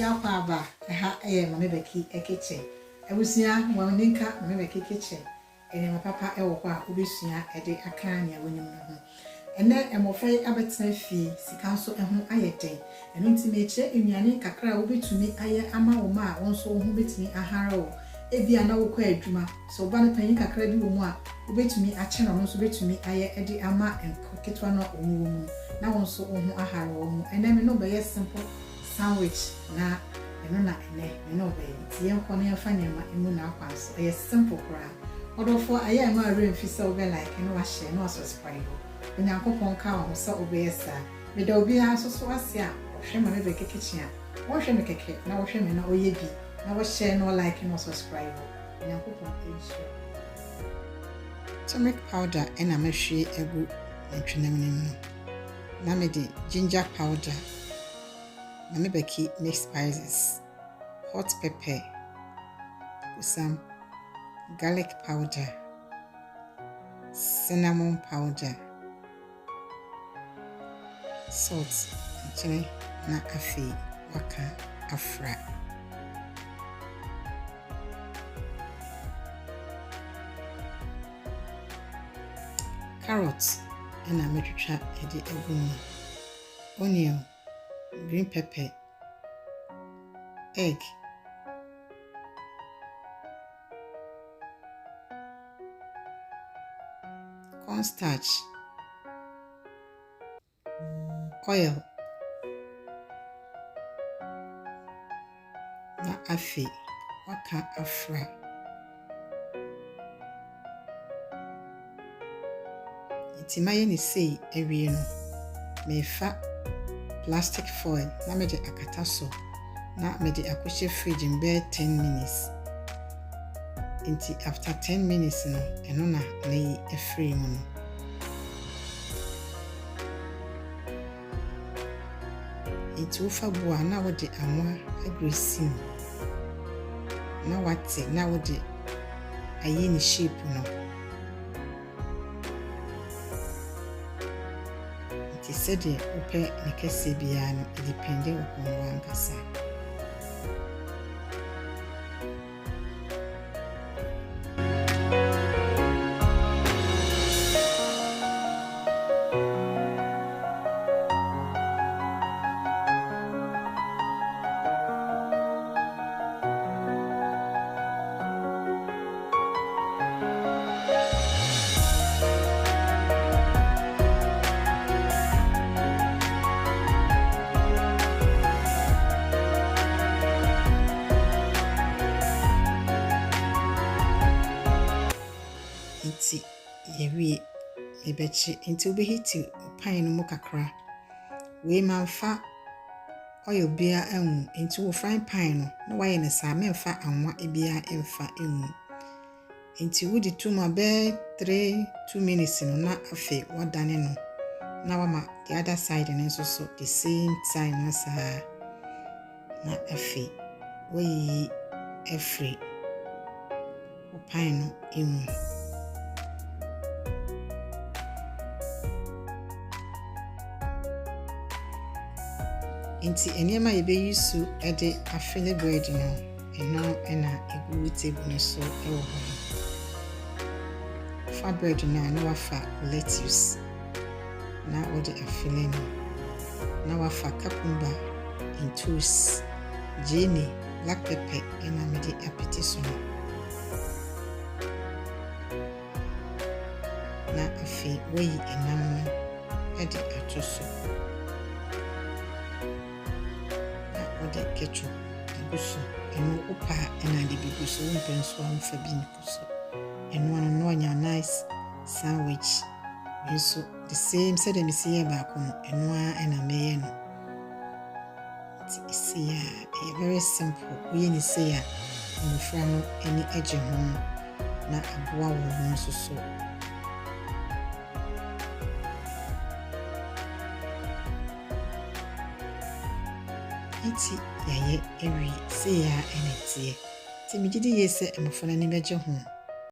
akwa aba ha mame beki kitchen ebusua waninka mame beki kitchen ene papa ewo kwa obesua ede aka ne awonyum no ho ene emofai abetena fi sika so eho ayeden eno ntime kire enwane kakra obetumi aye ama wo ma wonso ho betumi ahara wo ebia na wo kwa adwuma so ba ne panyin kakra bi wo mu a obetumi ache na wonso betumi aye ede ama enketwa no omu mu na wonso ho ahara wo mu ene me no be simple sandwich na eno na ene me no be tie nko ne fa nyama emu na akwanso e simple kra odofo aye ma remfi se obe like no wa share no subscribe Onyankopon ka wo so obeyesa me da obi ha so ase a hwe ma me be kitchen a wo hwe me keke na wo hwe me na oye bi na wo share no like no subscribe Onyankopon ensure turmeric powder ena me hwe egu ntwenem nim na me di ginger powder na me beki mixed spices hot pepper some garlic powder cinnamon powder salt chile na afi waka afra carrots and ametwitwa edi egum onion green pepper egg cornstarch oil na afi waka afra itimaye ni sei ewie no mefa plastic foil na me de akata so na me de akohye fridge mbe 10 minutes inti after 10 minutes no eno na nayi free mu no inti ufa bua na wo de anwa agresim na wate na wo de ayi ni shape no inti sede upe ne kese bia no depende upon wankasa inti yewie ebechi inti obehiti pan no mu kakra we manfa oil bia enu inti wo frying pan no na waye ne sa memfa anwa bia emfa enu inti wudi tuma be 2 minutes no na afi wadane no na wama the other side no so the same time na sa na afi we every pan no enu inti enema yebe yusu ede afele bread no eno ena egu table no so ewo ho fa bread na wafa lettuce na ode afele no na wafa cucumber intus jene black pepper ena mede apetiso no na afi weyi enam no ede atoso de ketchup gusu eno upa ena de bigusu umpenso amfa bi nkuso eno no anya nice sandwich so the same said me see ba ko eno ena meye no see ya very simple we ni say ya mfra no eni eje ho na aboa wo ho so iti yaye ewi se ya enetie ti migidi yese emfona ni beje ho